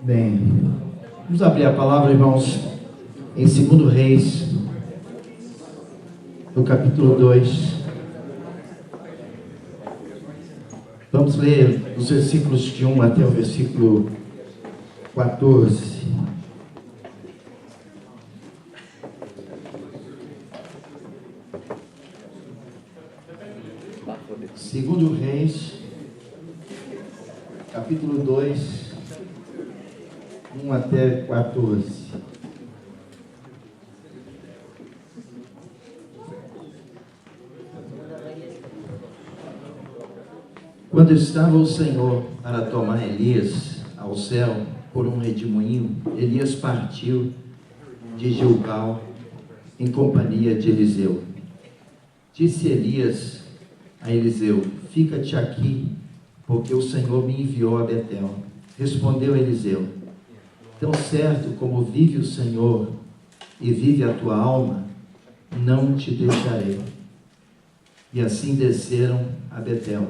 Bem, vamos abrir a palavra, irmãos, em 2 Reis, no capítulo 2. Vamos ler os versículos de 1 até o versículo 14. Segundo Reis, capítulo 2, 1 até 14. Quando estava o Senhor para tomar Elias ao céu por um redemoinho, Elias partiu de Gilgal em companhia de Eliseu. Disse Elias a Eliseu: fica-te aqui, porque o Senhor me enviou a Betel. Respondeu Eliseu: tão certo como vive o Senhor e vive a tua alma, não te deixarei. E assim desceram a Betel.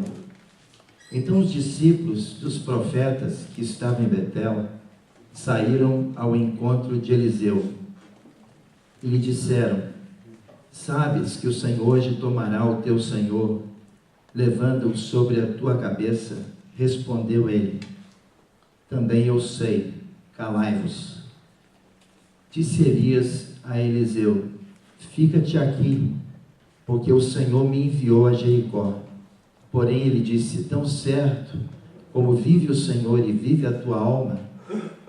Então os discípulos dos profetas que estavam em Betel saíram ao encontro de Eliseu e lhe disseram: sabes que o Senhor hoje tomará o teu senhor, levando-o sobre a tua cabeça? Respondeu ele: também eu sei, calai-vos. Disse Elias a Eliseu: fica-te aqui, porque o Senhor me enviou a Jericó. Porém ele disse: tão certo como vive o Senhor e vive a tua alma,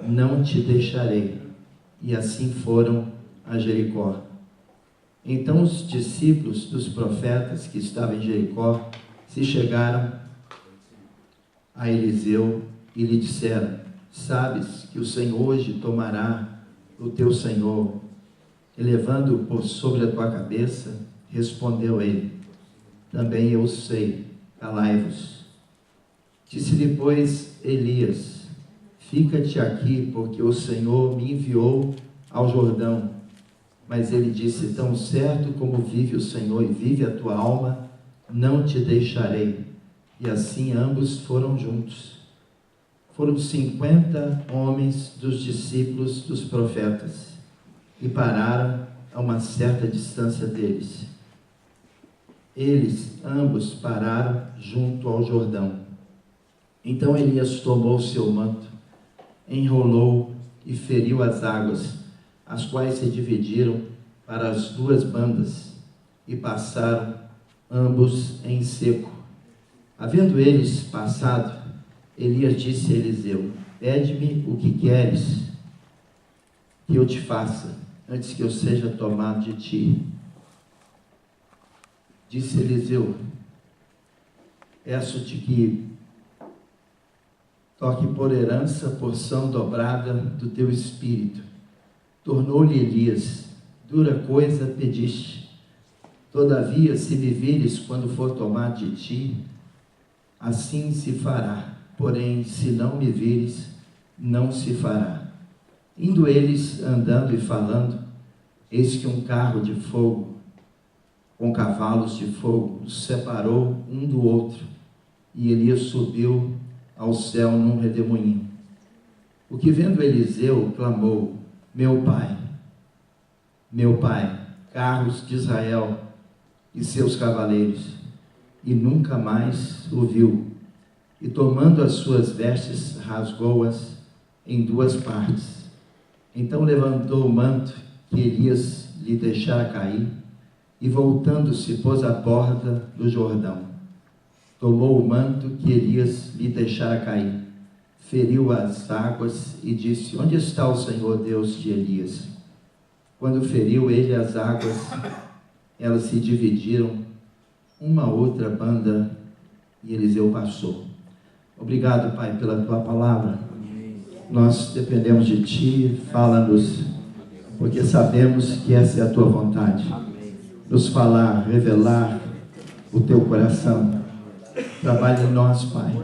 não te deixarei. E assim foram a Jericó. Então os discípulos dos profetas que estavam em Jericó se chegaram a Eliseu e lhe disseram: sabes que o Senhor hoje tomará o teu senhor, elevando-o por sobre a tua cabeça? Respondeu ele: também eu sei, calai-vos. Disse-lhe, pois, Elias: fica-te aqui, porque o Senhor me enviou ao Jordão. Mas ele disse: tão certo como vive o Senhor e vive a tua alma, não te deixarei. E assim ambos foram juntos. Foram 50 homens dos discípulos dos profetas e pararam a uma certa distância deles. Eles ambos pararam junto ao Jordão. Então Elias tomou seu manto, enrolou e feriu as águas, as quais se dividiram para as duas bandas e passaram ambos em seco. Havendo eles passado, Elias disse a Eliseu: pede-me o que queres que eu te faça, antes que eu seja tomado de ti. Disse Eliseu: peço-te que toque por herança a porção dobrada do teu espírito. Tornou-lhe Elias: dura coisa pediste. Todavia, se me vires quando for tomado de ti, assim se fará. Porém, se não me vires, não se fará. Indo eles andando e falando, eis que um carro de fogo, com cavalos de fogo, os separou um do outro, e Elias subiu ao céu num redemoinho. O que vendo Eliseu, clamou: meu pai, carros de Israel e seus cavaleiros. E nunca mais o viu. E tomando as suas vestes, rasgou-as em duas partes. Então levantou o manto que Elias lhe deixara cair, e voltando-se pôs à borda do Jordão. Tomou o manto que Elias lhe deixara cair, feriu as águas e disse: onde está o Senhor Deus de Elias? Quando feriu ele as águas, elas se dividiram, uma outra banda, e Eliseu passou. Obrigado, Pai, pela tua palavra. Nós dependemos de ti, fala-nos, porque sabemos que essa é a tua vontade. Nos falar, revelar o teu coração. Trabalhe em nós, Pai,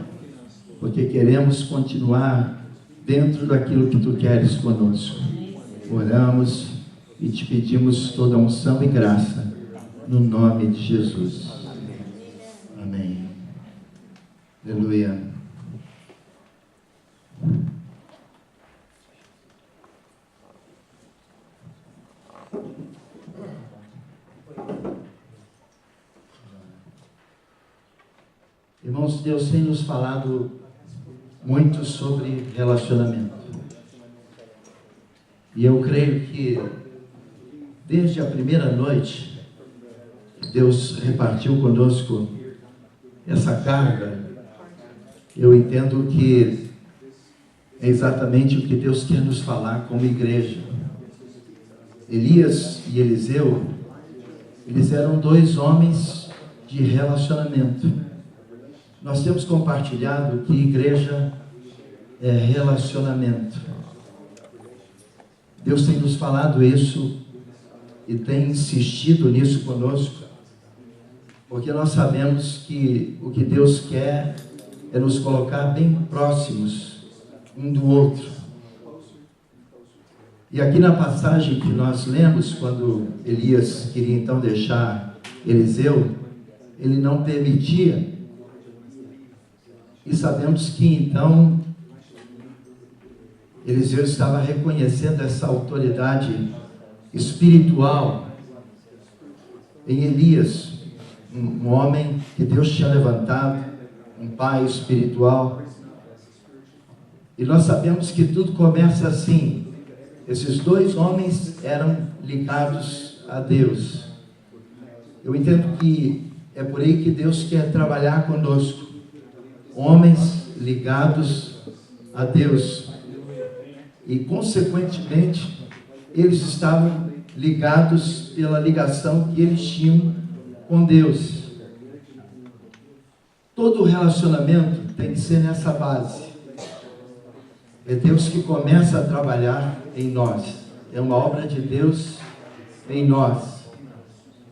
porque queremos continuar dentro daquilo que tu queres conosco. Oramos e te pedimos toda unção e graça, no nome de Jesus. Amém. Aleluia. Irmãos, Deus tem nos falado muito sobre relacionamento. E eu creio que desde a primeira noite, Deus repartiu conosco essa carga. Eu entendo que é exatamente o que Deus quer nos falar como igreja. Elias e Eliseu, eles eram dois homens de relacionamento. Nós temos compartilhado que igreja é relacionamento. Deus tem nos falado isso e tem insistido nisso conosco, porque nós sabemos que o que Deus quer é nos colocar bem próximos um do outro. E aqui na passagem que nós lemos, quando Elias queria então deixar Eliseu, ele não permitia. E sabemos que então Eliseu estava reconhecendo essa autoridade espiritual em Elias, um homem que Deus tinha levantado, um pai espiritual. E nós sabemos que tudo começa assim. Esses dois homens eram ligados a Deus. Eu entendo que é por aí que Deus quer trabalhar conosco. Homens ligados a Deus. E, consequentemente, eles estavam ligados pela ligação que eles tinham com Deus. Todo relacionamento tem que ser nessa base. É Deus que começa a trabalhar em nós. É uma obra de Deus em nós.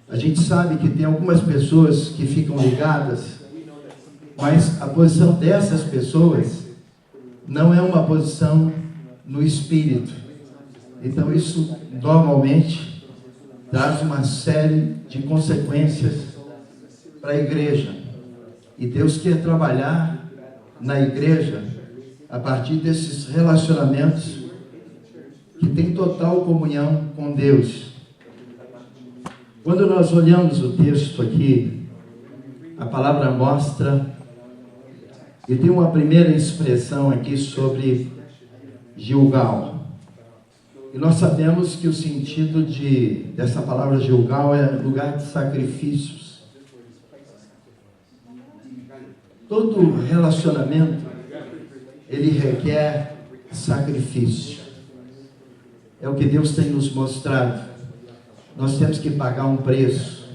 A gente sabe que tem algumas pessoas que ficam ligadas, mas a posição dessas pessoas não é uma posição no espírito. Então isso normalmente traz uma série de consequências para a igreja. E Deus quer trabalhar na igreja a partir desses relacionamentos que tem total comunhão com Deus. Quando nós olhamos o texto aqui, a palavra mostra, e tem uma primeira expressão aqui sobre Gilgal. E nós sabemos que o sentido dessa palavra Gilgal é lugar de sacrifícios. Todo relacionamento, ele requer sacrifício. É o que Deus tem nos mostrado. Nós temos que pagar um preço.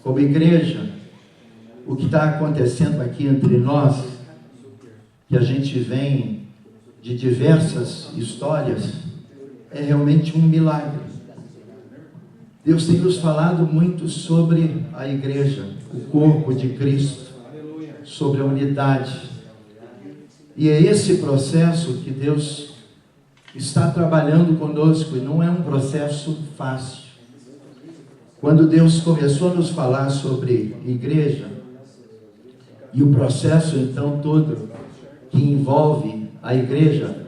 Como igreja, o que está acontecendo aqui entre nós, que a gente vem de diversas histórias, é realmente um milagre. Deus tem nos falado muito sobre a igreja, o corpo de Cristo, sobre a unidade. E é esse processo que Deus está trabalhando conosco, e não é um processo fácil. Quando Deus começou a nos falar sobre igreja, e o processo então todo que envolve a igreja,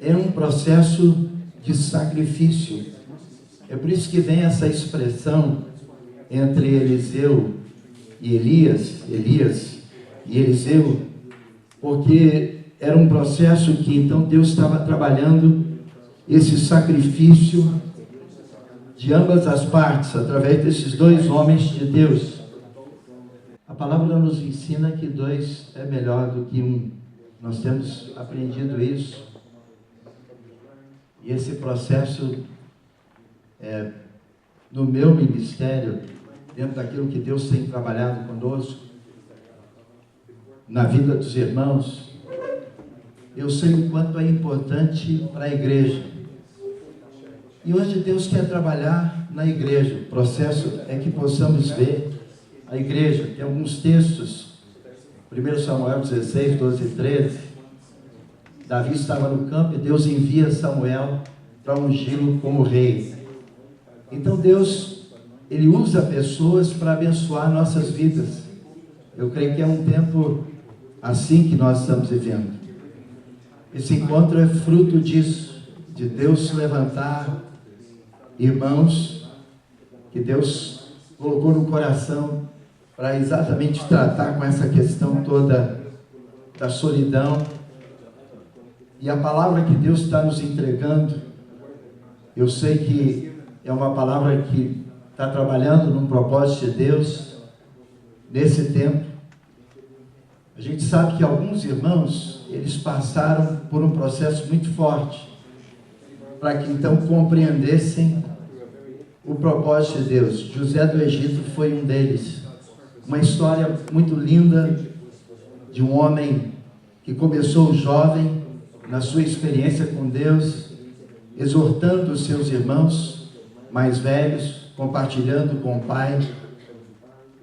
é um processo de sacrifício. É por isso que vem essa expressão entre Eliseu e Elias e Eliseu, porque era um processo que então Deus estava trabalhando esse sacrifício de ambas as partes, através desses dois homens de Deus. A palavra nos ensina que dois é melhor do que um. Nós temos aprendido isso. E esse processo, no meu ministério, dentro daquilo que Deus tem trabalhado conosco, na vida dos irmãos, eu sei o quanto é importante para a igreja. E hoje Deus quer trabalhar na igreja. O processo é que possamos ver a igreja. Tem alguns textos, 1 Samuel 16, 12 e 13. Davi estava no campo e Deus envia Samuel para ungí-lo como rei. Então Deus, Ele usa pessoas para abençoar nossas vidas. Eu creio que é um tempo assim que nós estamos vivendo. Esse encontro é fruto disso, de Deus levantar irmãos que Deus colocou no coração para exatamente tratar com essa questão toda da solidão. E a palavra que Deus está nos entregando, eu sei que é uma palavra que está trabalhando num propósito de Deus nesse tempo. A gente sabe que alguns irmãos, eles passaram por um processo muito forte para que então compreendessem o propósito de Deus. José do Egito foi um deles. Uma história muito linda de um homem que começou jovem na sua experiência com Deus, exortando os seus irmãos mais velhos, compartilhando com o pai,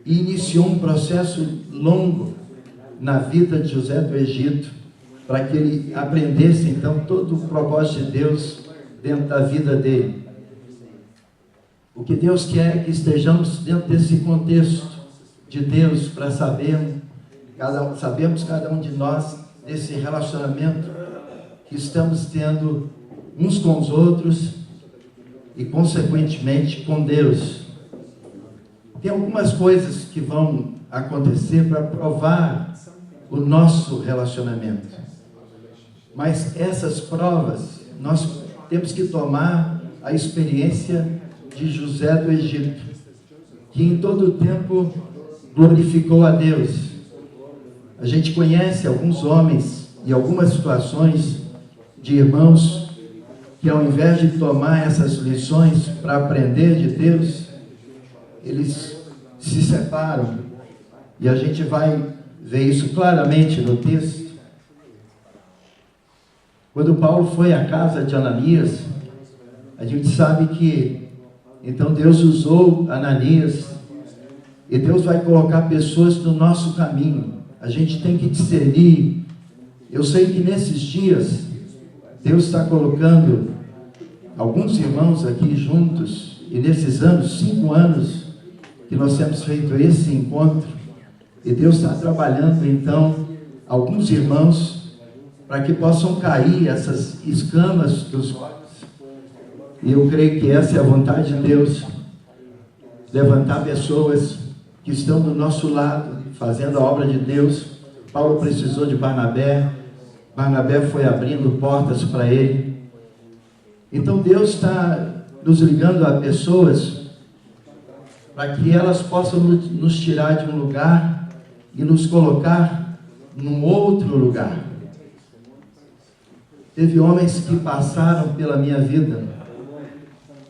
e iniciou um processo longo na vida de José do Egito, para que ele aprendesse então todo o propósito de Deus dentro da vida dele. O que Deus quer é que estejamos dentro desse contexto de Deus, para sabemos cada um de nós desse relacionamento que estamos tendo uns com os outros e consequentemente com Deus. Tem algumas coisas que vão acontecer para provar o nosso relacionamento, mas essas provas nós temos que tomar a experiência de José do Egito, que em todo o tempo glorificou a Deus. A gente conhece alguns homens e algumas situações de irmãos que, ao invés de tomar essas lições para aprender de Deus, eles se separam, e a gente vai ver isso claramente no texto. Quando Paulo foi à casa de Ananias, a gente sabe que então Deus usou Ananias, e Deus vai colocar pessoas no nosso caminho. A gente tem que discernir. Eu sei que nesses dias Deus está colocando alguns irmãos aqui juntos, e nesses anos, 5 anos que nós temos feito esse encontro, e Deus está trabalhando então alguns irmãos para que possam cair essas escamas dos olhos. E eu creio que essa é a vontade de Deus, levantar pessoas que estão do nosso lado, fazendo a obra de Deus. Paulo precisou de Barnabé, Barnabé foi abrindo portas para ele. Então Deus está nos ligando a pessoas para que elas possam nos tirar de um lugar e nos colocar num outro lugar. Teve homens que passaram pela minha vida,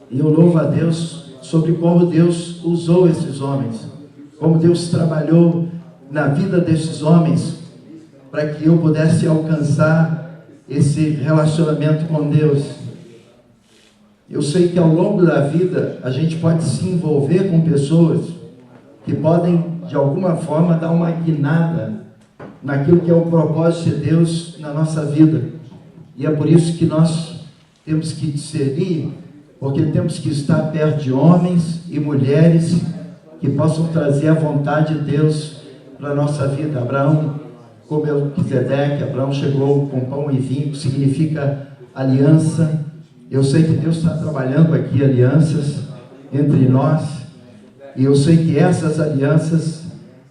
e eu louvo a Deus sobre como Deus usou esses homens, como Deus trabalhou na vida desses homens, para que eu pudesse alcançar esse relacionamento com Deus. Eu sei que ao longo da vida, a gente pode se envolver com pessoas que podem, de alguma forma, dar uma guinada naquilo que é o propósito de Deus na nossa vida. E é por isso que nós temos que discernir, porque temos que estar perto de homens e mulheres que possam trazer a vontade de Deus para a nossa vida. Abraão, como Melquisedeque, Abraão chegou com pão e vinho, que significa aliança. Eu sei que Deus está trabalhando aqui alianças entre nós, e eu sei que essas alianças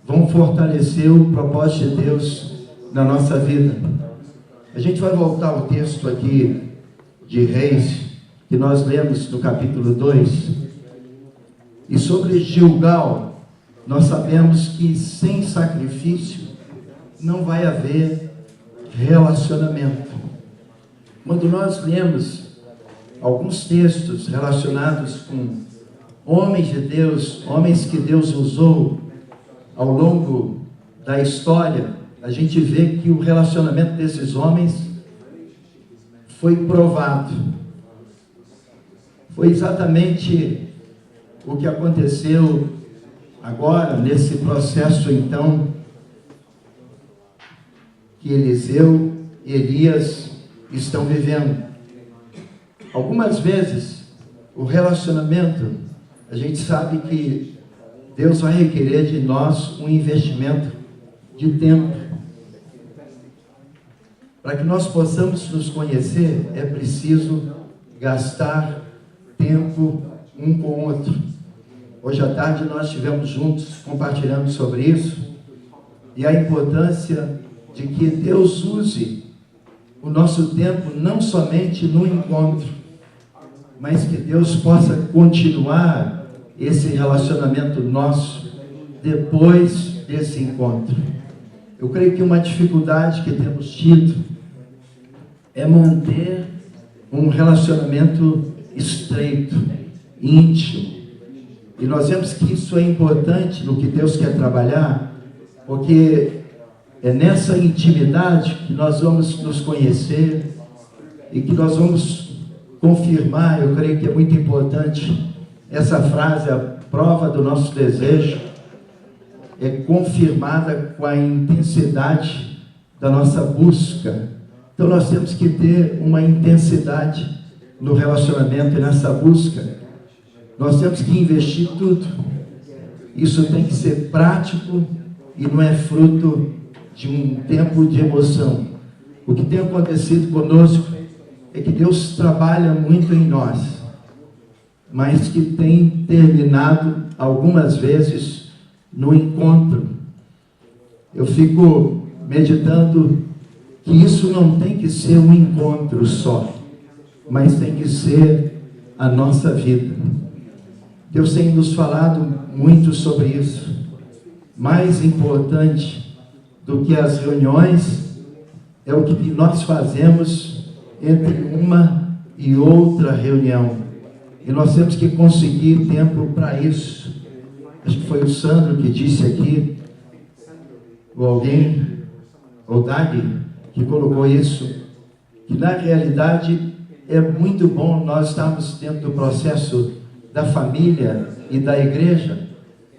vão fortalecer o propósito de Deus na nossa vida. A gente vai voltar ao texto aqui de Reis, que nós lemos no capítulo 2, e sobre Gilgal, nós sabemos que sem sacrifício não vai haver relacionamento. Quando nós lemos alguns textos relacionados com homens de Deus, homens que Deus usou ao longo da história, a gente vê que o relacionamento desses homens foi provado. Foi exatamente o que aconteceu agora, nesse processo então, que Eliseu e Elias estão vivendo. Algumas vezes, o relacionamento, a gente sabe que Deus vai requerer de nós um investimento de tempo. Para que nós possamos nos conhecer, é preciso gastar tempo um com o outro. Hoje à tarde nós estivemos juntos compartilhando sobre isso e a importância de que Deus use o nosso tempo não somente no encontro, mas que Deus possa continuar esse relacionamento nosso depois desse encontro. Eu creio que uma dificuldade que temos tido é manter um relacionamento estreito, íntimo. E nós vemos que isso é importante no que Deus quer trabalhar, porque é nessa intimidade que nós vamos nos conhecer e que nós vamos confirmar. Eu creio que é muito importante essa frase, a prova do nosso desejo é confirmada com a intensidade da nossa busca. Então nós temos que ter uma intensidade no relacionamento e nessa busca. Nós temos que investir tudo. Isso tem que ser prático e não é fruto de um tempo de emoção. O que tem acontecido conosco é que Deus trabalha muito em nós, mas que tem terminado algumas vezes no encontro. Eu fico meditando que isso não tem que ser um encontro só, mas tem que ser a nossa vida. Deus tem nos falado muito sobre isso. Mais importante do que as reuniões é o que nós fazemos entre uma e outra reunião. E nós temos que conseguir tempo para isso. Acho que foi o Sandro que disse aqui, ou alguém, ou Dag, que colocou isso, que na realidade é muito bom nós estarmos dentro do processo da família e da igreja,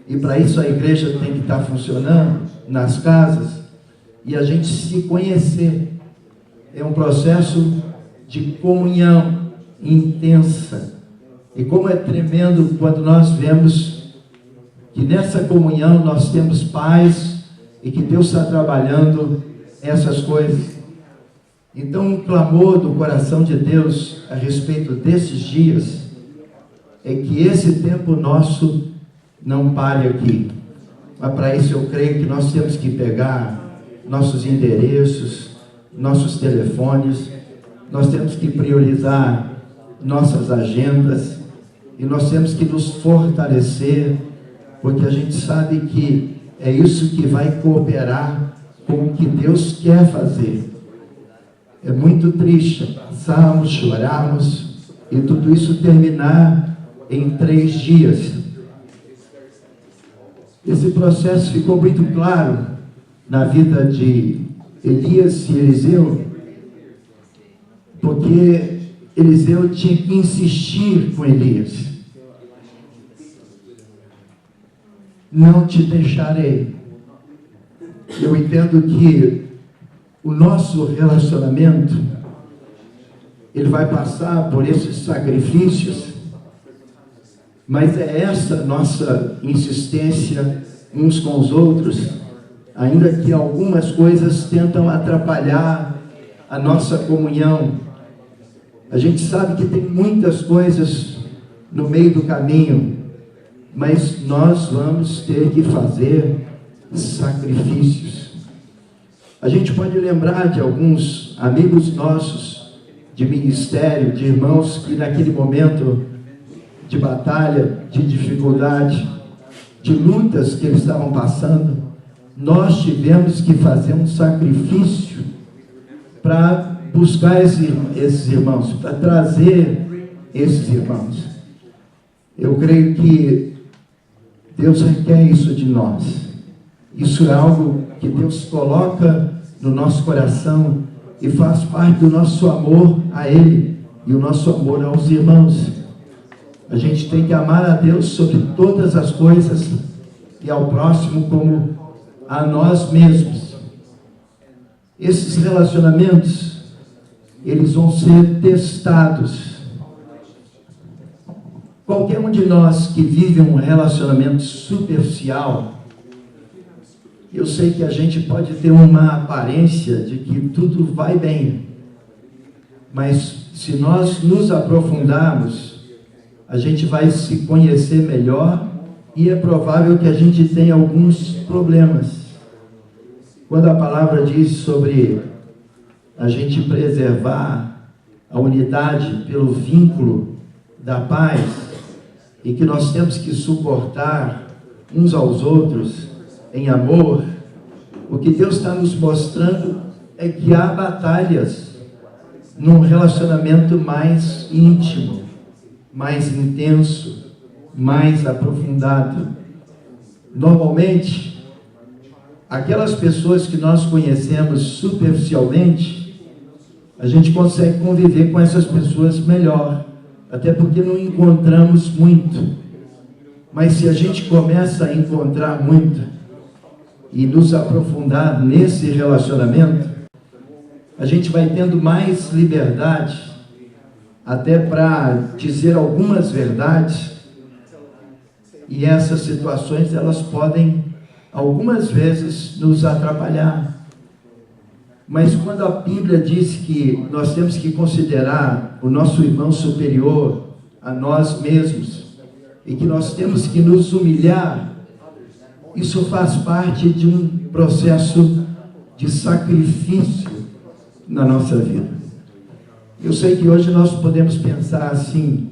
e para isso a igreja tem que estar funcionando nas casas, e a gente se conhecer. É um processo de comunhão intensa, e como é tremendo quando nós vemos que nessa comunhão nós temos paz, e que Deus está trabalhando essas coisas. Então um clamor do coração de Deus a respeito desses dias é que esse tempo nosso não pare aqui. Mas para isso eu creio que nós temos que pegar nossos endereços, nossos telefones, nós temos que priorizar nossas agendas e nós temos que nos fortalecer, porque a gente sabe que é isso que vai cooperar com o que Deus quer fazer. É muito triste passarmos, chorarmos e tudo isso terminar em 3 dias. Esse processo ficou muito claro na vida de Elias e Eliseu, porque Eliseu tinha que insistir com Elias. Não te deixarei. Eu entendo que o nosso relacionamento, ele vai passar por esses sacrifícios, mas é essa nossa insistência uns com os outros, ainda que algumas coisas tentam atrapalhar a nossa comunhão. A gente sabe que tem muitas coisas no meio do caminho, mas nós vamos ter que fazer sacrifícios. A gente pode lembrar de alguns amigos nossos de ministério, de irmãos que naquele momento de batalha, de dificuldade, de lutas que eles estavam passando, nós tivemos que fazer um sacrifício para buscar esses irmãos, para trazer esses irmãos. Eu creio que Deus requer isso de nós. Isso é algo que Deus coloca no nosso coração e faz parte do nosso amor a Ele e o nosso amor aos irmãos. A gente tem que amar a Deus sobre todas as coisas e ao próximo como a nós mesmos. Esses relacionamentos, eles vão ser testados. Qualquer um de nós que vive um relacionamento superficial, eu sei que a gente pode ter uma aparência de que tudo vai bem, mas se nós nos aprofundarmos, a gente vai se conhecer melhor E é provável que a gente tenha alguns problemas. Quando a palavra diz sobre a gente preservar a unidade pelo vínculo da paz, e que nós temos que suportar uns aos outros em amor, o que Deus está nos mostrando é que há batalhas num relacionamento mais íntimo, mais intenso, mais aprofundado. Normalmente, aquelas pessoas que nós conhecemos superficialmente, a gente consegue conviver com essas pessoas melhor, até porque não encontramos muito. Mas se a gente começa a encontrar muito e nos aprofundar nesse relacionamento, a gente vai tendo mais liberdade até para dizer algumas verdades, e essas situações elas podem algumas vezes nos atrapalhar. Mas quando a Bíblia diz que nós temos que considerar o nosso irmão superior a nós mesmos, e que nós temos que nos humilhar, isso faz parte de um processo de sacrifício na nossa vida. Eu sei que hoje nós podemos pensar assim,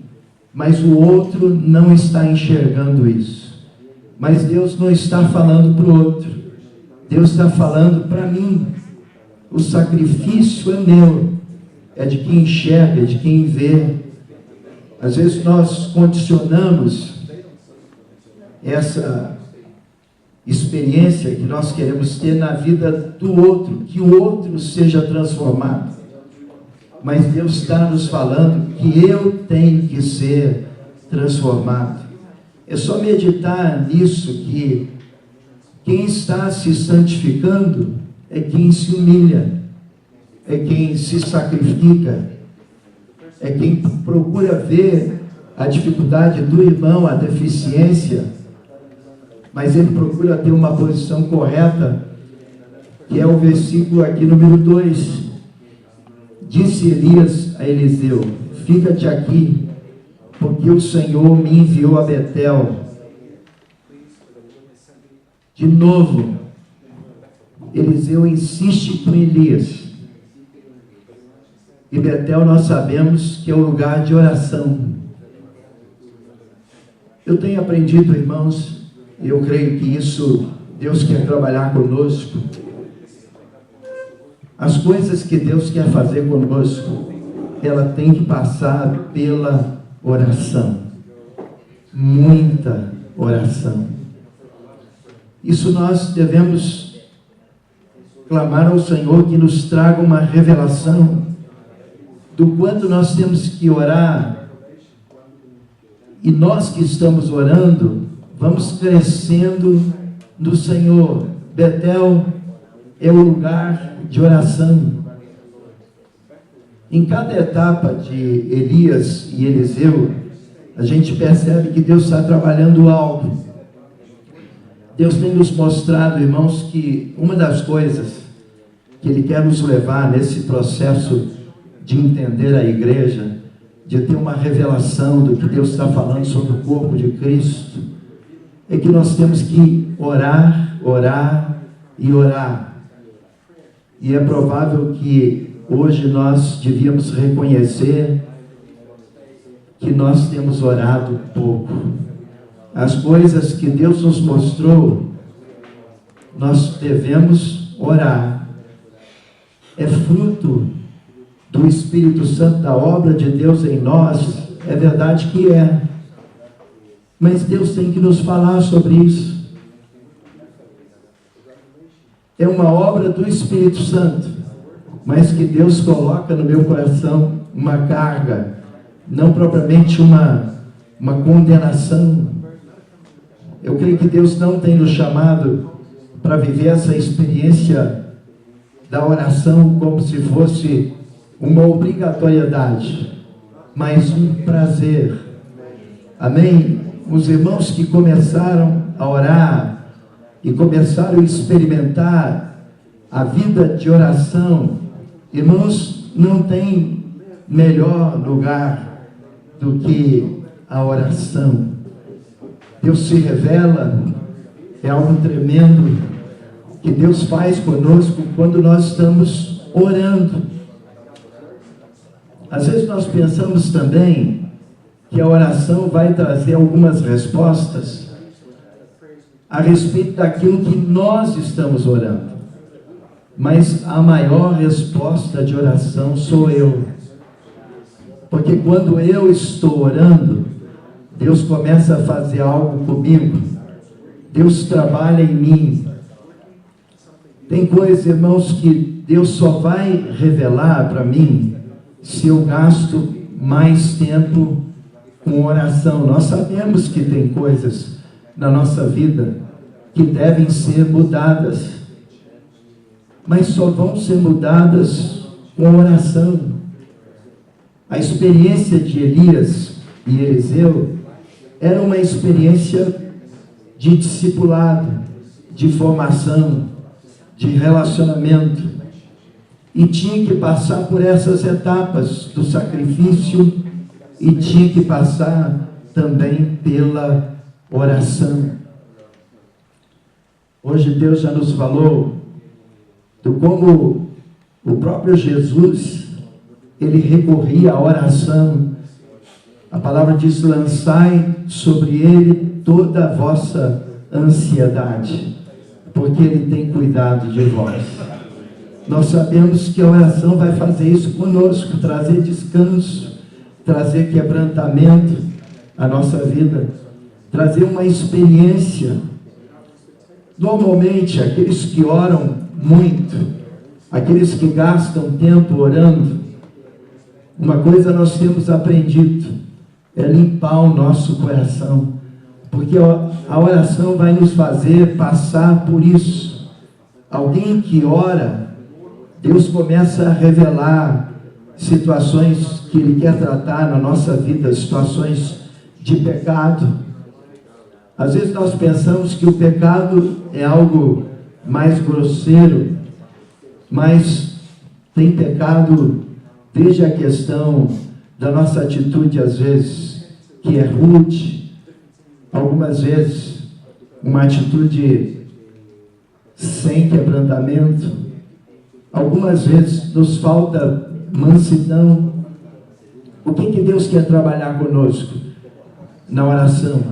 mas o outro não está enxergando isso. Mas Deus não está falando para o outro, Deus está falando para mim. O sacrifício é meu, é de quem enxerga, é de quem vê. Às vezes nós condicionamos essa experiência que nós queremos ter na vida do outro, que o outro seja transformado. Mas Deus está nos falando que eu tenho que ser transformado. É só meditar nisso, que quem está se santificando é quem se humilha, é quem se sacrifica, é quem procura ver a dificuldade do irmão, a deficiência, mas ele procura ter uma posição correta, que é o versículo aqui número 2. Disse Elias a Eliseu: fica-te aqui, porque o Senhor me enviou a Betel. De novo, Eliseu insiste com Elias. E Betel nós sabemos que é o lugar de oração. Eu tenho aprendido, irmãos, e eu creio que isso Deus quer trabalhar conosco. As coisas que Deus quer fazer conosco, ela tem que passar pela oração. Muita oração. Isso nós devemos clamar ao Senhor que nos traga uma revelação do quanto nós temos que orar. E nós que estamos orando, vamos crescendo no Senhor. Betel é o lugar de oração. Em cada etapa de Elias e Eliseu, a gente percebe que Deus está trabalhando algo. Deus tem nos mostrado, irmãos, que uma das coisas que Ele quer nos levar nesse processo de entender a igreja, de ter uma revelação do que Deus está falando sobre o corpo de Cristo, é que nós temos que orar, orar e orar. E é provável que hoje nós devíamos reconhecer que nós temos orado pouco. As coisas que Deus nos mostrou, nós devemos orar. É fruto do Espírito Santo, da obra de Deus em nós, é verdade que é. Mas Deus tem que nos falar sobre isso. É uma obra do Espírito Santo, mas que Deus coloca no meu coração uma carga, não propriamente uma condenação. Eu creio que Deus não tem nos chamado para viver essa experiência da oração como se fosse uma obrigatoriedade, mas um prazer. Amém? Os irmãos que começaram a orar e começaram a experimentar a vida de oração, irmãos, não tem melhor lugar do que a oração. Deus se revela, é algo tremendo que Deus faz conosco quando nós estamos orando. Às vezes nós pensamos também que a oração vai trazer algumas respostas a respeito daquilo que nós estamos orando. Mas a maior resposta de oração sou eu. Porque quando eu estou orando, Deus começa a fazer algo comigo. Deus trabalha em mim. Tem coisas, irmãos, que Deus só vai revelar para mim se eu gasto mais tempo com oração. Nós sabemos que tem coisas na nossa vida que devem ser mudadas, mas só vão ser mudadas com oração. A experiência de Elias e Eliseu era uma experiência de discipulado, de formação, de relacionamento, e tinha que passar por essas etapas do sacrifício e tinha que passar também pela oração. Hoje Deus já nos falou do como o próprio Jesus, ele recorria à oração. A palavra diz: lançai sobre ele toda a vossa ansiedade, porque ele tem cuidado de vós. Nós sabemos que a oração vai fazer isso conosco, trazer descanso, trazer quebrantamento à nossa vida, trazer uma experiência. Normalmente, aqueles que oram muito, aqueles que gastam tempo orando, uma coisa nós temos aprendido, é limpar o nosso coração, porque a oração vai nos fazer passar por isso. Alguém que ora, Deus começa a revelar situações que Ele quer tratar na nossa vida, situações de pecado. Às vezes nós pensamos que o pecado é algo mais grosseiro, mas tem pecado desde a questão da nossa atitude, às vezes, que é rude, algumas vezes uma atitude sem quebrantamento, algumas vezes nos falta mansidão. O que Deus quer trabalhar conosco na oração?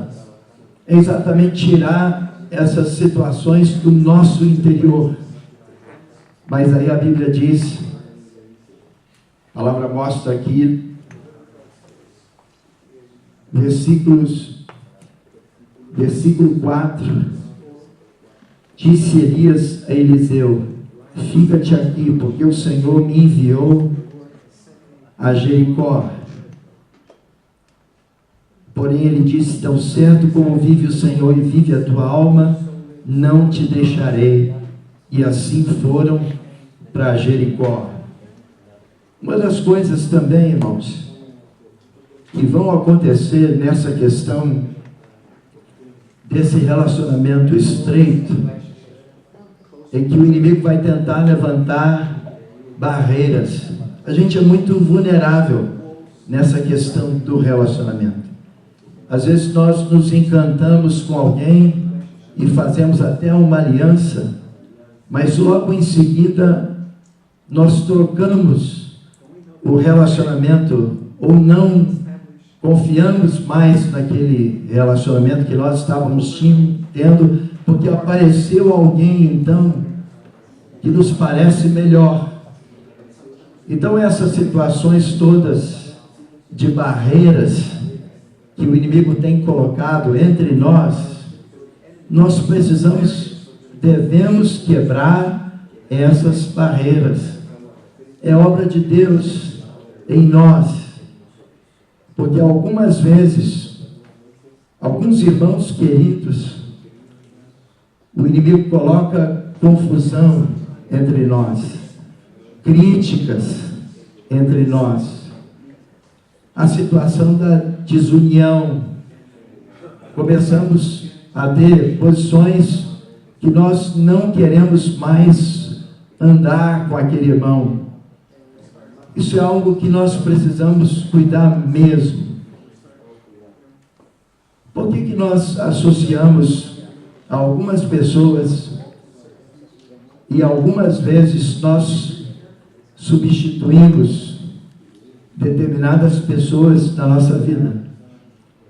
É exatamente tirar essas situações do nosso interior. Mas aí a Bíblia diz, a palavra mostra aqui, versículo 4, disse Elias a Eliseu: fica-te aqui, porque o Senhor me enviou a Jericó. Porém ele disse: tão certo como vive o Senhor e vive a tua alma, não te deixarei. E assim foram para Jericó. Uma das coisas também, irmãos, que vão acontecer nessa questão desse relacionamento estreito, é que o inimigo vai tentar levantar barreiras. A gente é muito vulnerável nessa questão do relacionamento. Às vezes nós nos encantamos com alguém e fazemos até uma aliança, mas logo em seguida nós trocamos o relacionamento, ou não confiamos mais naquele relacionamento que nós estávamos tendo, porque apareceu alguém então que nos parece melhor. Então essas situações todas de barreiras que o inimigo tem colocado entre nós devemos quebrar essas barreiras. É obra de Deus em nós, porque algumas vezes, alguns irmãos queridos, o inimigo coloca confusão entre nós, críticas entre nós, a situação da desunião. Começamos a ter posições que nós não queremos mais andar com aquele irmão. Isso é algo que nós precisamos cuidar mesmo, Por que nós associamos a algumas pessoas e algumas vezes nós substituímos determinadas pessoas na nossa vida?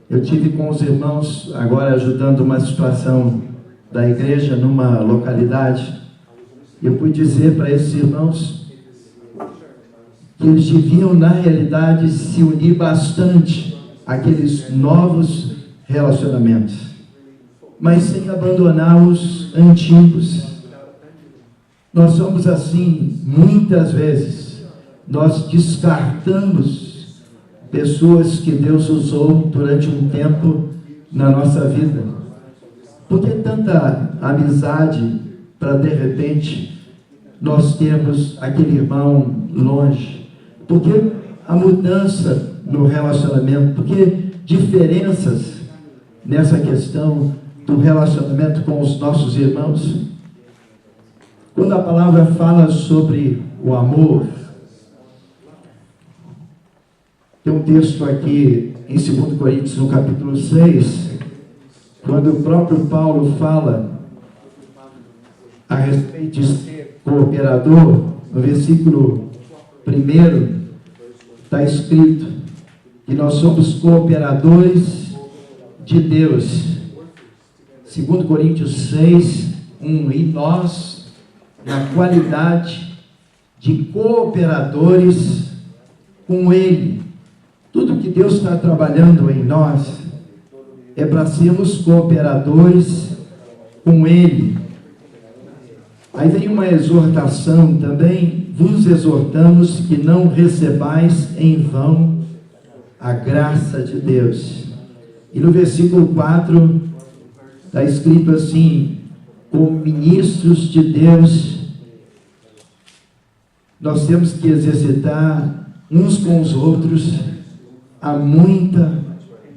Eu tive com os irmãos agora ajudando uma situação da igreja numa localidade. Eu pude dizer para esses irmãos que eles deviam, na realidade, se unir bastante àqueles novos relacionamentos, mas sem abandonar os antigos. Nós somos assim, muitas vezes, nós descartamos pessoas que Deus usou durante um tempo na nossa vida. Por que tanta amizade para, de repente, nós termos aquele irmão longe? Por que a mudança no relacionamento? Por que diferenças nessa questão do relacionamento com os nossos irmãos? Quando a palavra fala sobre o amor, tem um texto aqui em 2 Coríntios, no capítulo 6, quando o próprio Paulo fala a respeito de ser cooperador, no versículo 1, está escrito que nós somos cooperadores de Deus. 2 Coríntios 6, 1, e nós, na qualidade de cooperadores com Ele. Tudo que Deus está trabalhando em nós é para sermos cooperadores com Ele. Aí vem uma exortação também: vos exortamos que não recebais em vão a graça de Deus. E no versículo 4 está escrito assim: como ministros de Deus, nós temos que exercitar uns com os outros a muita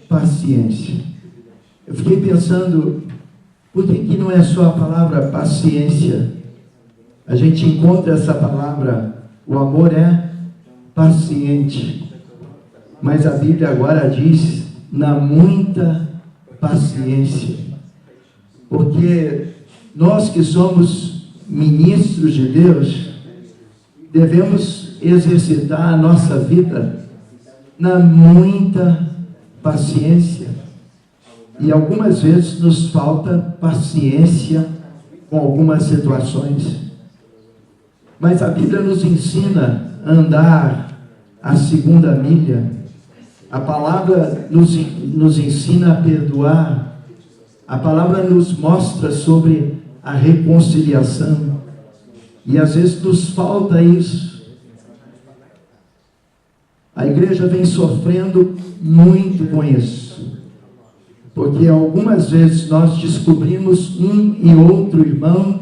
paciência. Eu fiquei pensando, por que não é só a palavra paciência? A gente encontra essa palavra, o amor é paciente, mas a Bíblia agora diz, na muita paciência, porque nós que somos ministros de Deus, devemos exercitar a nossa vida na muita paciência, e algumas vezes nos falta paciência com algumas situações, mas a Bíblia nos ensina a andar a segunda milha. A palavra nos ensina a perdoar. A palavra nos mostra sobre a reconciliação, e às vezes nos falta isso. A igreja vem sofrendo muito com isso, porque algumas vezes nós descobrimos um e outro irmão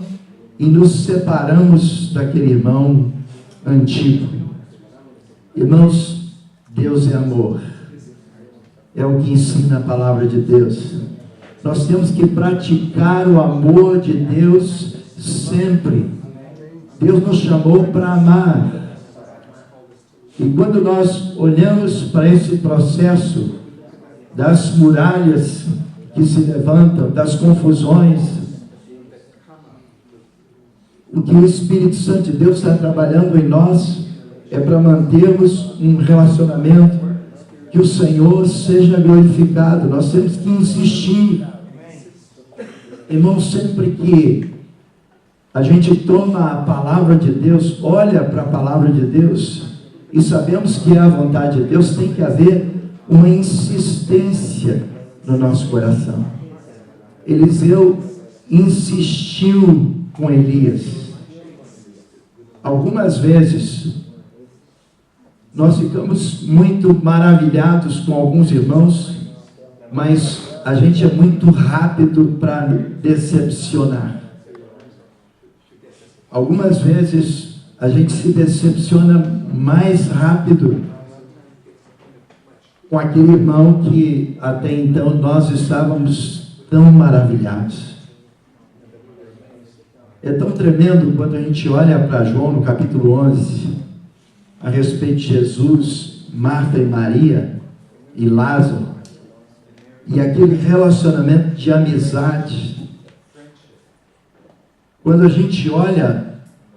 e nos separamos daquele irmão antigo. Irmãos, Deus é amor, é o que ensina a palavra de Deus. Nós temos que praticar o amor de Deus sempre. Deus nos chamou para amar. E quando nós olhamos para esse processo das muralhas que se levantam, das confusões, o que o Espírito Santo de Deus está trabalhando em nós é para mantermos um relacionamento, que o Senhor seja glorificado. Nós temos que insistir. Irmão, sempre que a gente toma a palavra de Deus, olha para a palavra de Deus, e sabemos que é a vontade de Deus, tem que haver uma insistência no nosso coração. Eliseu insistiu com Elias. Algumas vezes nós ficamos muito maravilhados com alguns irmãos, mas a gente é muito rápido para decepcionar. Algumas vezes a gente se decepciona mais rápido com aquele irmão que até então nós estávamos tão maravilhados. É tão tremendo quando a gente olha para João no capítulo 11, a respeito de Jesus, Marta e Maria e Lázaro. e aquele relacionamento de amizade. Quando a gente olha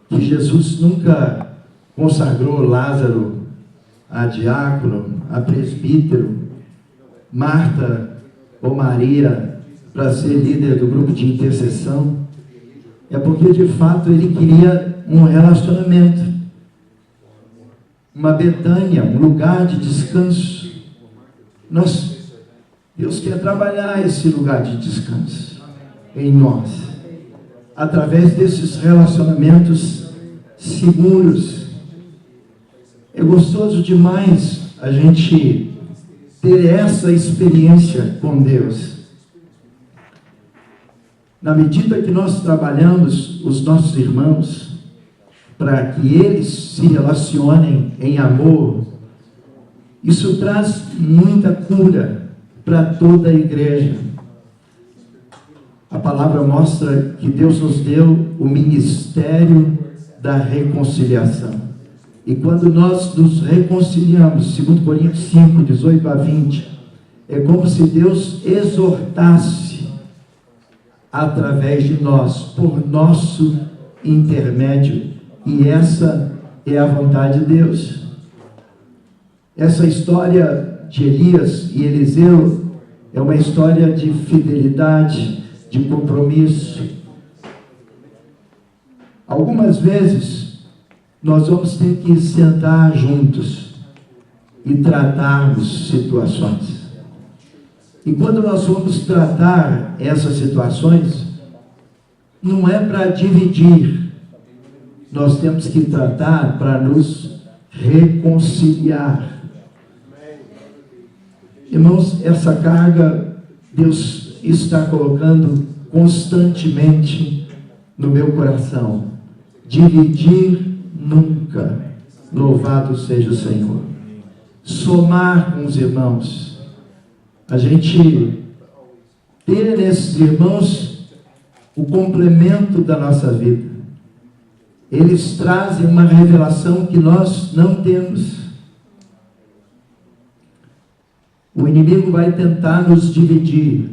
que Jesus nunca consagrou Lázaro a diácono, a presbítero, Marta ou Maria para ser líder do grupo de intercessão, é porque de fato ele queria um relacionamento, uma Betânia, um lugar de descanso. Deus quer trabalhar esse lugar de descanso em nós, através desses relacionamentos seguros. É gostoso demais a gente ter essa experiência com Deus. Na medida que nós trabalhamos os nossos irmãos, para que eles se relacionem em amor, isso traz muita cura para toda a igreja. A palavra mostra que Deus nos deu o ministério da reconciliação. E quando nós nos reconciliamos, 2 Coríntios 5, 18 a 20, é como se Deus exortasse através de nós, por nosso intermédio. E essa é a vontade de Deus. Essa história de Elias e Eliseu é uma história de fidelidade, de compromisso. Algumas vezes nós vamos ter que sentar juntos e tratarmos situações. E quando nós vamos tratar essas situações, não é para dividir, nós temos que tratar para nos reconciliar. Irmãos, essa carga Deus está colocando constantemente no meu coração. Dividir nunca. Louvado seja o Senhor. Somar com os irmãos. A gente ter nesses irmãos o complemento da nossa vida. Eles trazem uma revelação que nós não temos. O inimigo vai tentar nos dividir.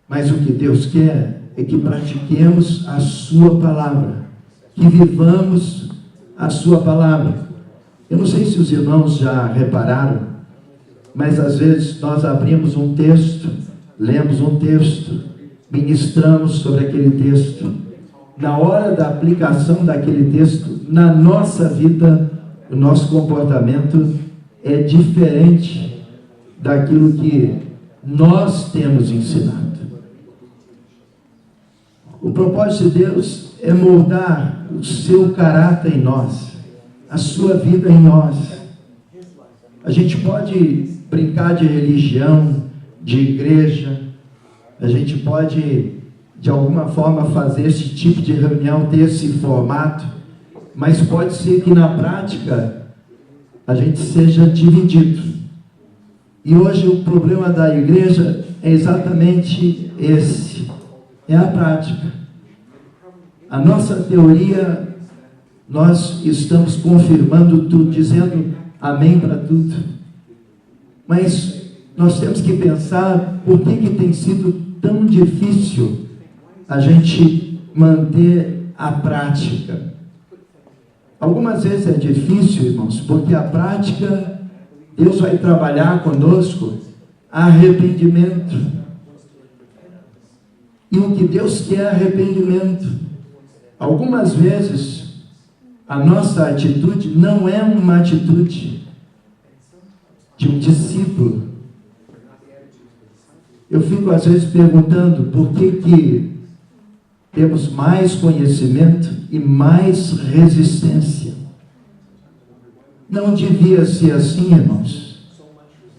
Mas o que Deus quer é que pratiquemos a sua palavra, que vivamos a sua palavra. Eu não sei se os irmãos já repararam, mas às vezes nós abrimos um texto, lemos um texto, ministramos sobre aquele texto. Na hora da aplicação daquele texto, na nossa vida, o nosso comportamento é diferente daquilo que nós temos ensinado. O propósito de Deus é moldar o seu caráter em nós, a sua vida em nós. A gente pode brincar de religião, de igreja, a gente pode de alguma forma fazer esse tipo de reunião, ter esse formato, mas pode ser que na prática a gente seja dividido. E hoje o problema da igreja é exatamente esse, é a prática. A nossa teoria, nós estamos confirmando tudo, dizendo amém para tudo, mas nós temos que pensar por que tem sido tão difícil a gente manter a prática. Algumas vezes é difícil, irmãos, porque a prática, Deus vai trabalhar conosco arrependimento. E o que Deus quer é arrependimento. Algumas vezes, a nossa atitude não é uma atitude de um discípulo. Eu fico às vezes perguntando por que temos mais conhecimento e mais resistência. Não devia ser assim, irmãos.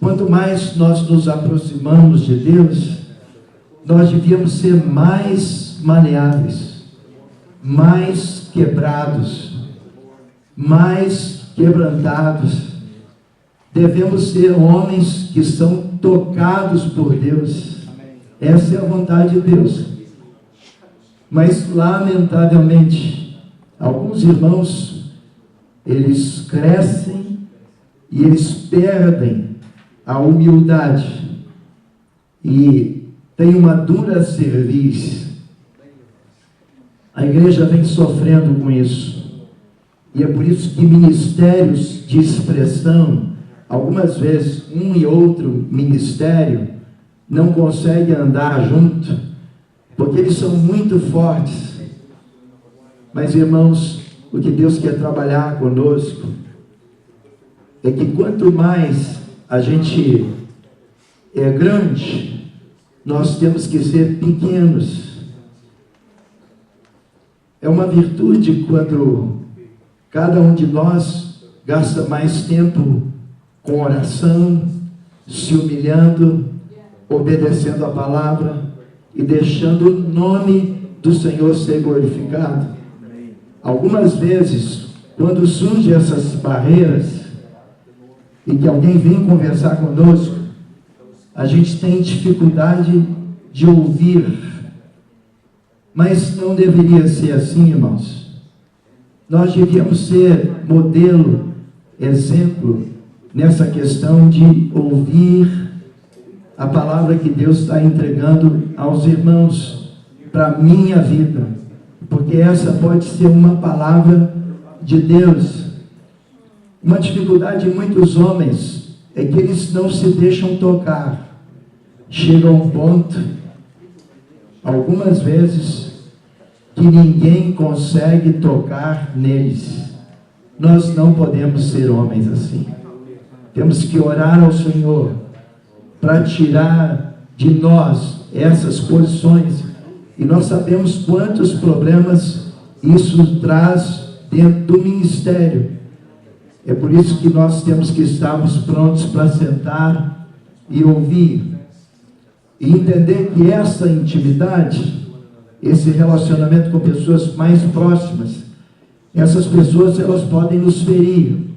Quanto mais nós nos aproximamos de Deus, nós devíamos ser mais maleáveis, mais quebrados, mais quebrantados. Devemos ser homens que são tocados por Deus. Essa é a vontade de Deus. Mas, lamentavelmente, alguns irmãos, eles crescem e eles perdem a humildade e tem uma dura cerviz. A igreja vem sofrendo com isso. E é por isso que ministérios de expressão, algumas vezes um e outro ministério, não conseguem andar junto, porque eles são muito fortes. Mas, irmãos, o que Deus quer trabalhar conosco é que quanto mais a gente é grande, nós temos que ser pequenos. É uma virtude quando cada um de nós gasta mais tempo com oração, se humilhando, obedecendo a palavra e deixando o nome do Senhor ser glorificado. Algumas vezes, quando surgem essas barreiras e que alguém vem conversar conosco, a gente tem dificuldade de ouvir, mas não deveria ser assim, irmãos. Nós devíamos ser modelo, exemplo, nessa questão de ouvir a palavra que Deus está entregando aos irmãos, para a minha vida, porque essa pode ser uma palavra de Deus. Uma dificuldade de muitos homens é que eles não se deixam tocar. Chega a um ponto, algumas vezes, que ninguém consegue tocar neles. Nós não podemos ser homens assim. Temos que orar ao Senhor para tirar de nós essas posições. E nós sabemos quantos problemas isso traz dentro do ministério. É por isso que nós temos que estarmos prontos para sentar e ouvir. E entender que essa intimidade, esse relacionamento com pessoas mais próximas, essas pessoas, elas podem nos ferir.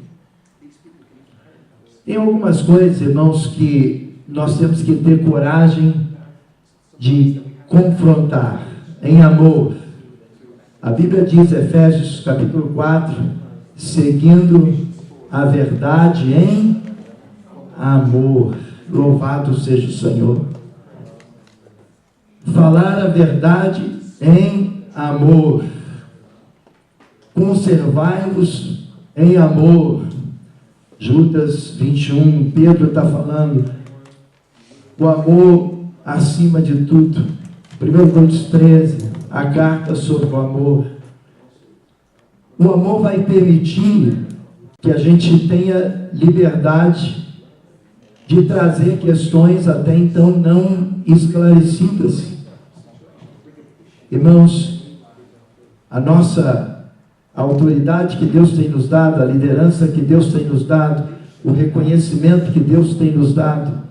Tem algumas coisas, irmãos, que nós temos que ter coragem de confrontar em amor. A Bíblia diz, Efésios capítulo 4, seguindo a verdade em amor. Louvado seja o Senhor. Falar a verdade em amor. Conservai-vos em amor. Judas 21, Pedro está falando, o amor acima de tudo. 1 Coríntios 13, a carta sobre o amor. O amor vai permitir que a gente tenha liberdade de trazer questões até então não esclarecidas. Irmãos, a nossa autoridade que Deus tem nos dado, a liderança que Deus tem nos dado, o reconhecimento que Deus tem nos dado,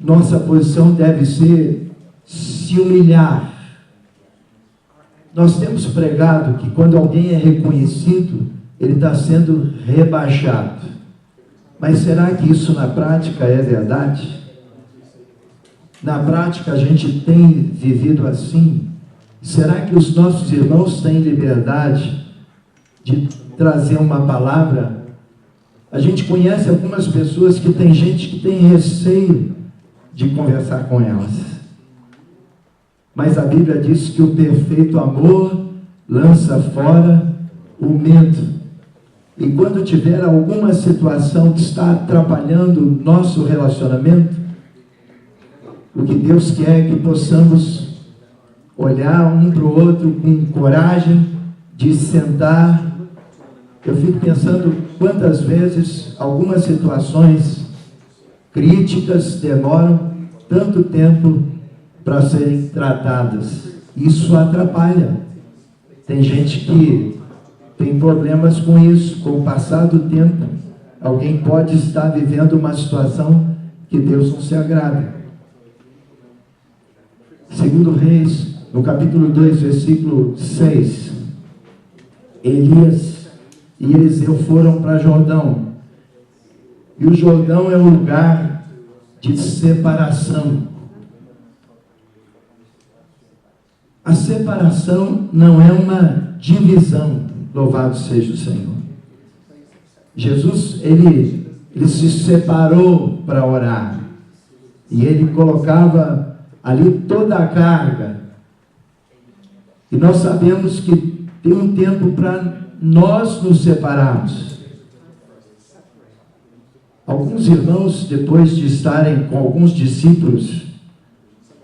nossa posição deve ser se humilhar. Nós temos pregado que quando alguém é reconhecido, ele está sendo rebaixado. Mas será que isso na prática é verdade? Na prática a gente tem vivido assim? Será que os nossos irmãos têm liberdade de trazer uma palavra? A gente conhece algumas pessoas que tem gente que tem receio de conversar com elas. Mas a Bíblia diz que o perfeito amor lança fora o medo. E quando tiver alguma situação que está atrapalhando o nosso relacionamento, o que Deus quer é que possamos olhar um para o outro com coragem de sentar. Eu fico pensando quantas vezes algumas situações críticas demoram tanto tempo para serem tratadas. Isso atrapalha. Tem gente que tem problemas com isso. Com o passar do tempo, alguém pode estar vivendo uma situação que Deus não se agrada. Segundo Reis, no capítulo 2, versículo 6, Elias e Eliseu foram para Jordão. E o Jordão é um lugar de separação. A separação não é uma divisão, louvado seja o Senhor. Jesus, ele ele se separou para orar. E ele colocava ali toda a carga. E nós sabemos que tem um tempo para nós nos separarmos. Alguns irmãos, depois de estarem com alguns discípulos,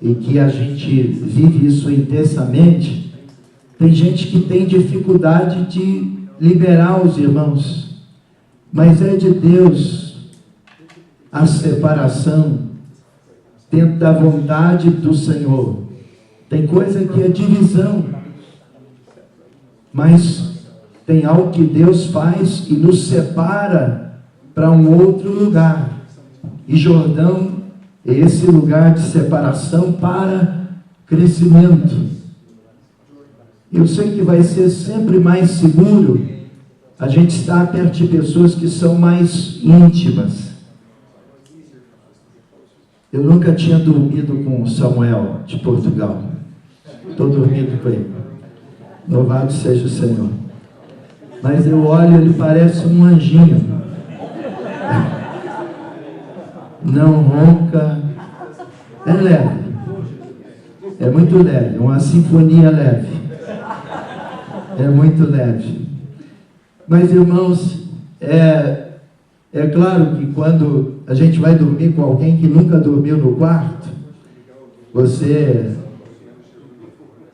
e que a gente vive isso intensamente, tem gente que tem dificuldade de liberar os irmãos, mas é de Deus a separação dentro da vontade do Senhor. Tem coisa que é divisão, mas tem algo que Deus faz e nos separa para um outro lugar. E Jordão é esse lugar de separação para crescimento. Eu sei que vai ser sempre mais seguro a gente estar perto de pessoas que são mais íntimas. Eu nunca tinha dormido com o Samuel de Portugal. Estou dormindo com ele. Louvado seja o Senhor. Mas eu olho, ele parece um anjinho. Não ronca. É leve. É muito leve. Uma sinfonia leve. É muito leve. Mas, irmãos, é claro que quando a gente vai dormir com alguém que nunca dormiu no quarto, você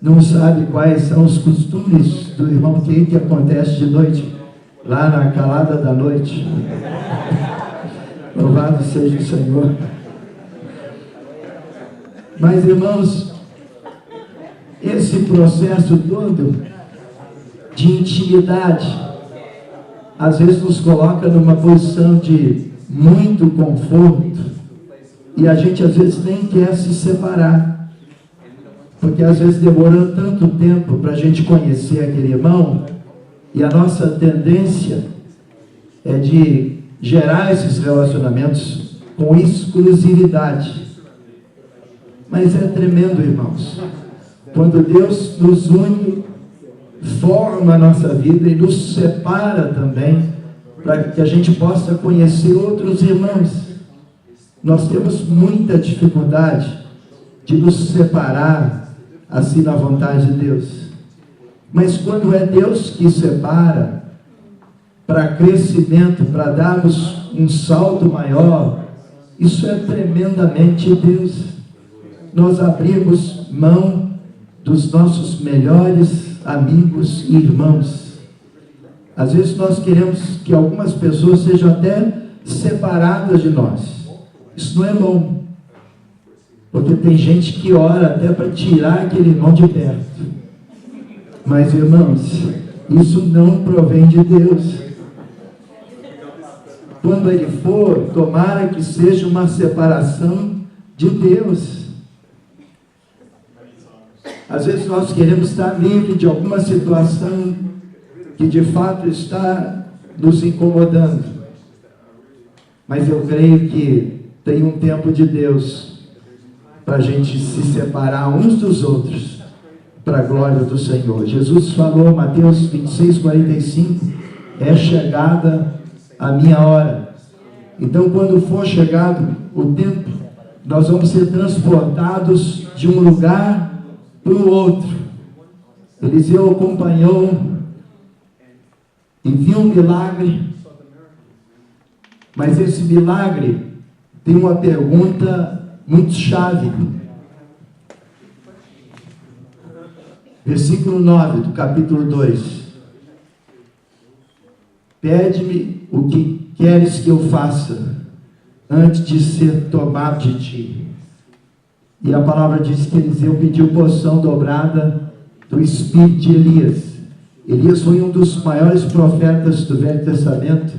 não sabe quais são os costumes do irmão, que acontece de noite, lá na calada da noite. Louvado seja o Senhor. Mas, irmãos, esse processo todo de intimidade, às vezes nos coloca numa posição de muito conforto, e a gente às vezes nem quer se separar, porque às vezes demorou tanto tempo para a gente conhecer aquele irmão, e a nossa tendência é de gerar esses relacionamentos com exclusividade. Mas é tremendo, irmãos, quando Deus nos une, forma a nossa vida e nos separa também, para que a gente possa conhecer outros irmãos. Nós temos muita dificuldade de nos separar assim na vontade de Deus. Mas quando é Deus que separa, para crescimento, para darmos um salto maior, isso é tremendamente Deus. Nós abrimos mão dos nossos melhores amigos e irmãos. Às vezes nós queremos que algumas pessoas sejam até separadas de nós. Isso não é bom, porque tem gente que ora até para tirar aquele irmão de perto. Mas, irmãos, isso não provém de Deus. Quando ele for, tomara que seja uma separação de Deus. Às vezes nós queremos estar livre de alguma situação que de fato está nos incomodando. Mas eu creio que tem um tempo de Deus para a gente se separar uns dos outros, para a glória do Senhor. Jesus falou, Mateus 26:45, é chegada a minha hora. Então, quando for chegado o tempo, nós vamos ser transportados de um lugar para o outro. Eliseu acompanhou e viu um milagre, mas esse milagre tem uma pergunta muito chave. Versículo 9 do capítulo 2. Pede-me o que queres que eu faça antes de ser tomado de ti. E a palavra diz que Eliseu pediu porção dobrada do espírito de Elias. Elias foi um dos maiores profetas do Velho Testamento.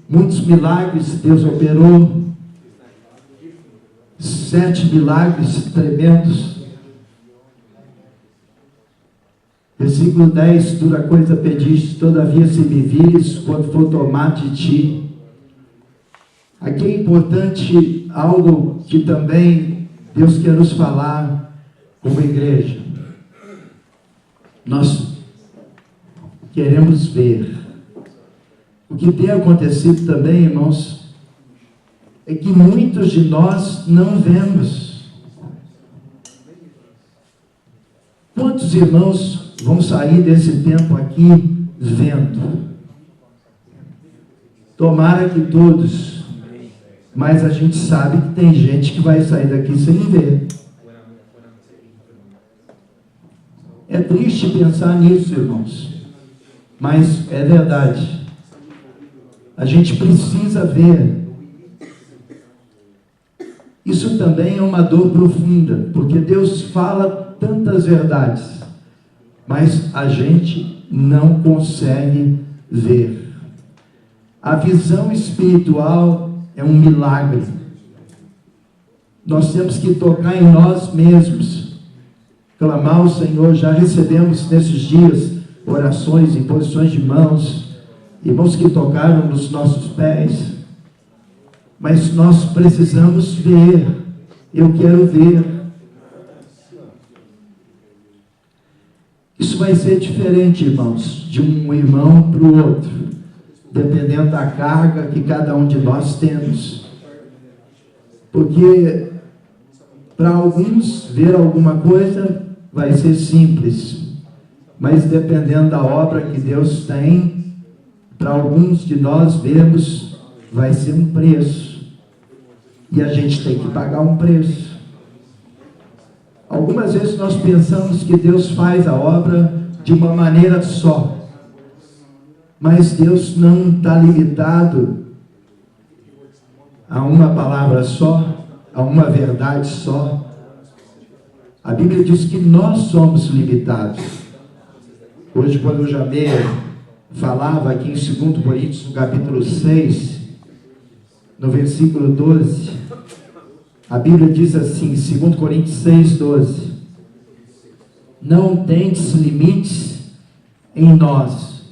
Muitos milagres Deus operou. 7 milagres tremendos. Versículo 10, dura coisa pediste, todavia se me vires, quando for tomar de ti. Aqui é importante algo que também Deus quer nos falar como igreja. Nós queremos ver o O que tem acontecido também, irmãos, é que muitos de nós não vemos. Quantos irmãos vão sair desse tempo aqui vendo? Tomara que todos, mas a gente sabe que tem gente que vai sair daqui sem ver. É triste pensar nisso, irmãos, mas é verdade. A gente precisa ver. Isso também é uma dor profunda, porque Deus fala tantas verdades, mas a gente não consegue ver. A visão espiritual é um milagre. Nós temos que tocar em nós mesmos, clamar ao Senhor. Já recebemos nesses dias orações, imposições de mãos, irmãos que tocaram nos nossos pés, mas nós precisamos ver. Eu quero ver. Isso vai ser diferente, irmãos, de um irmão para o outro, dependendo da carga que cada um de nós temos. Porque para alguns ver alguma coisa vai ser simples, mas dependendo da obra que Deus tem, para alguns de nós vermos vai ser um preço, e a gente tem que pagar um preço. Algumas vezes nós pensamos que Deus faz a obra de uma maneira só, mas Deus não está limitado a uma palavra só, a uma verdade só. A Bíblia diz que nós somos limitados. Hoje, quando o Jamê falava aqui em 2 Coríntios, no capítulo 6, no versículo 12, a Bíblia diz assim, 2 Coríntios 6, 12: não tendes limites em nós,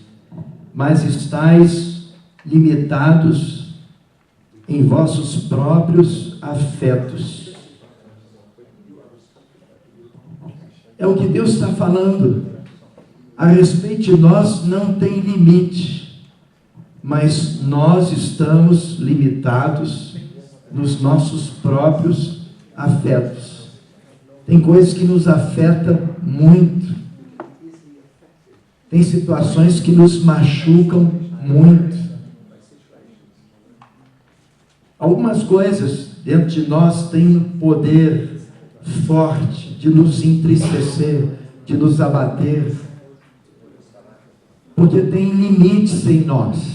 mas estáis limitados em vossos próprios afetos. É o que Deus está falando. A respeito de nós não tem limite, mas nós estamos limitados nos nossos próprios afetos. Tem coisas que nos afetam muito. Tem situações que nos machucam muito. Algumas coisas dentro de nós têm um poder forte de nos entristecer, de nos abater, porque tem limites em nós.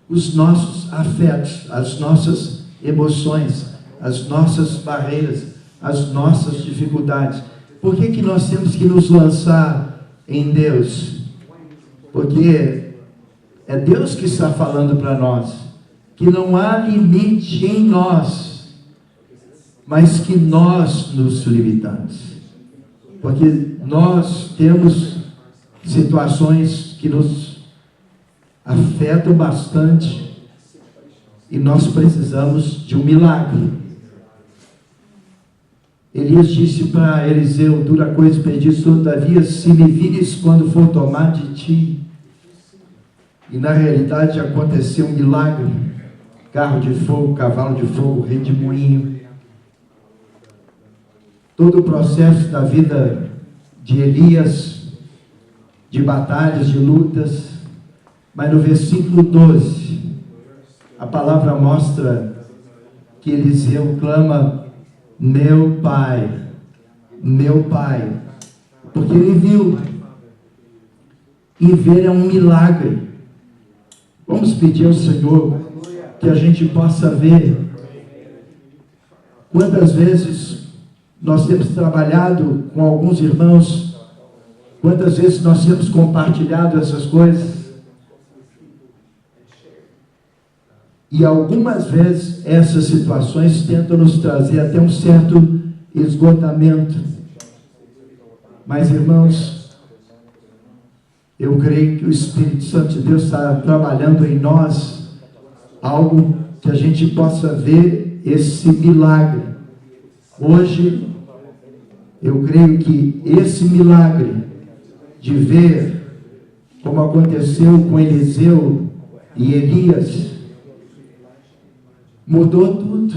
Os nossos afetos, as nossas emoções, as nossas barreiras, as nossas dificuldades. Por que nós temos que nos lançar em Deus? Porque é Deus que está falando para nós que não há limite em nós, mas que nós nos limitamos. Porque nós temos situações que nos afetam bastante e nós precisamos de um milagre. Elias disse para Eliseu: dura coisa pedir, todavia, se me vires quando for tomar de ti. E na realidade aconteceu um milagre. Carro de fogo, cavalo de fogo, redemoinho. Todo o processo da vida de Elias, de batalhas, de lutas. Mas no versículo 12, a palavra mostra que Eliseu clama: meu pai, porque ele viu, e ver é um milagre. Vamos pedir ao Senhor que a gente possa ver. Quantas vezes nós temos trabalhado com alguns irmãos, quantas vezes nós temos compartilhado essas coisas, e algumas vezes essas situações tentam nos trazer até um certo esgotamento. Mas, irmãos, eu creio que o Espírito Santo de Deus está trabalhando em nós algo que a gente possa ver esse milagre. Hoje, eu creio que esse milagre de ver como aconteceu com Eliseu e Elias, mudou tudo.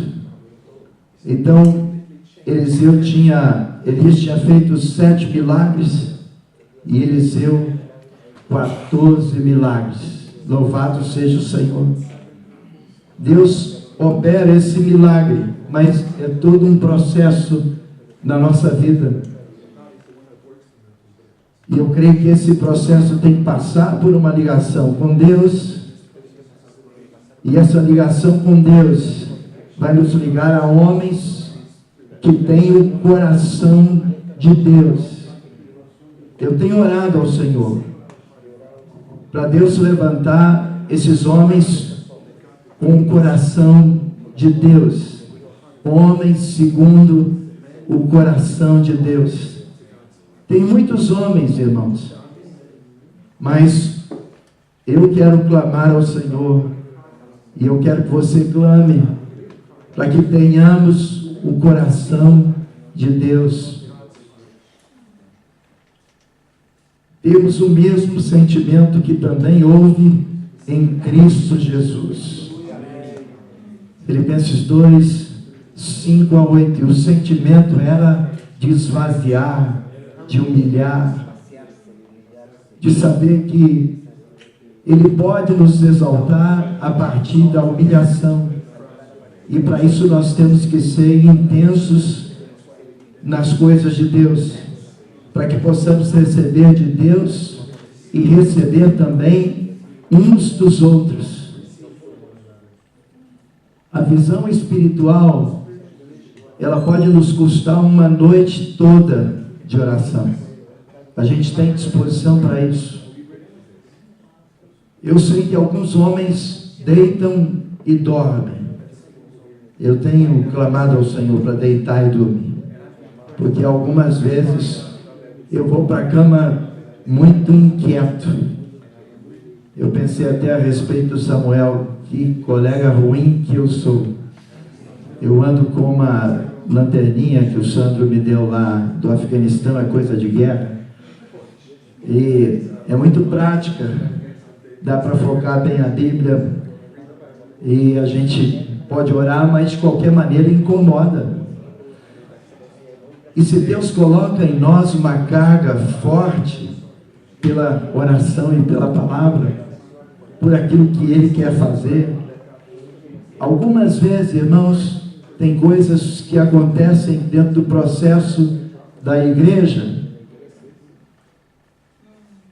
Então, Elias tinha feito 7 milagres e Eliseu 14 milagres. Louvado seja o Senhor. Deus opera esse milagre, mas é todo um processo na nossa vida. E eu creio que esse processo tem que passar por uma ligação com Deus. E essa ligação com Deus vai nos ligar a homens que têm o coração de Deus. Eu tenho orado ao Senhor para Deus levantar esses homens com o coração de Deus. Homens segundo o coração de Deus. Tem muitos homens, irmãos, mas eu quero clamar ao Senhor, e eu quero que você clame, para que tenhamos o coração de Deus. Temos o mesmo sentimento que também houve em Cristo Jesus. Filipenses 2, 5 a 8. E o sentimento era de esvaziar, de humilhar, de saber que Ele pode nos exaltar a partir da humilhação. E para isso nós temos que ser intensos nas coisas de Deus, para que possamos receber de Deus e receber também uns dos outros. A visão espiritual, ela pode nos custar uma noite toda de oração. A gente tem disposição para isso. Eu sei que alguns homens deitam e dormem. Eu tenho clamado ao Senhor para deitar e dormir, porque algumas vezes eu vou para a cama muito inquieto. Eu pensei até a respeito do Samuel, que colega ruim que eu sou. Eu ando com uma lanterninha que o Sandro me deu lá do Afeganistão, é coisa de guerra, e é muito prática, dá para focar bem a Bíblia, e a gente pode orar, mas de qualquer maneira incomoda. E se Deus coloca em nós uma carga forte pela oração e pela palavra, por aquilo que Ele quer fazer, algumas vezes, irmãos, tem coisas que acontecem dentro do processo da igreja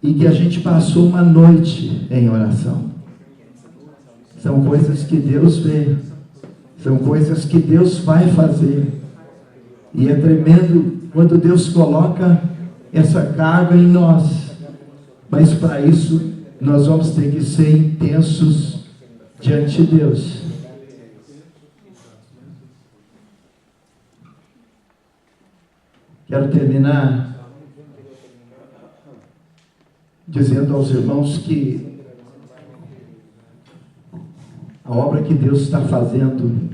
e que a gente passou uma noite em oração. São coisas que Deus vê, são coisas que Deus vai fazer. E é tremendo quando Deus coloca essa carga em nós. Mas para isso, nós vamos ter que ser intensos diante de Deus. Quero terminar dizendo aos irmãos que a obra que Deus está fazendo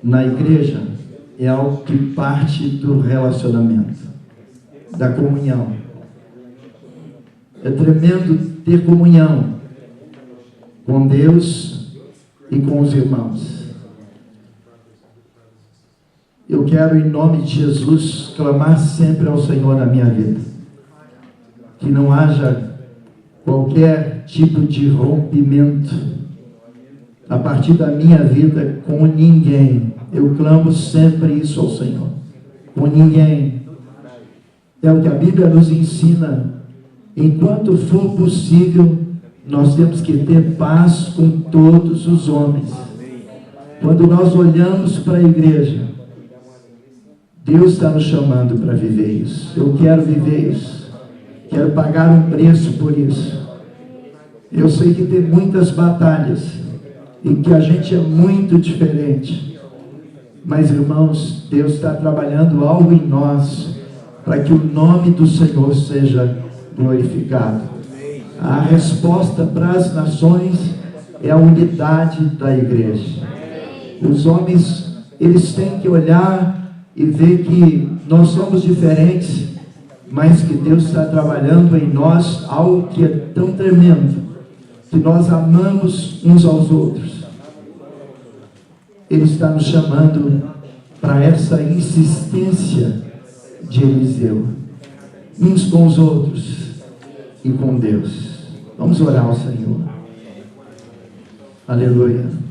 na igreja é algo que parte do relacionamento, da comunhão. É tremendo ter comunhão com Deus e com os irmãos. Eu quero, em nome de Jesus, clamar sempre ao Senhor na minha vida. Que não haja qualquer tipo de rompimento a partir da minha vida com ninguém. Eu clamo sempre isso ao Senhor. Com ninguém. É o que a Bíblia nos ensina. Enquanto for possível, nós temos que ter paz com todos os homens. Quando nós olhamos para a igreja, Deus está nos chamando para viver isso. Eu quero viver isso. Quero pagar um preço por isso. Eu sei que tem muitas batalhas e que a gente é muito diferente. Mas, irmãos, Deus está trabalhando algo em nós para que o nome do Senhor seja glorificado. A resposta para as nações é a unidade da igreja. Os homens, eles têm que olhar e ver que nós somos diferentes, mas que Deus está trabalhando em nós algo que é tão tremendo, que nós amamos uns aos outros. Ele está nos chamando para essa insistência de Eliseu, uns com os outros e com Deus. Vamos orar ao Senhor. Aleluia.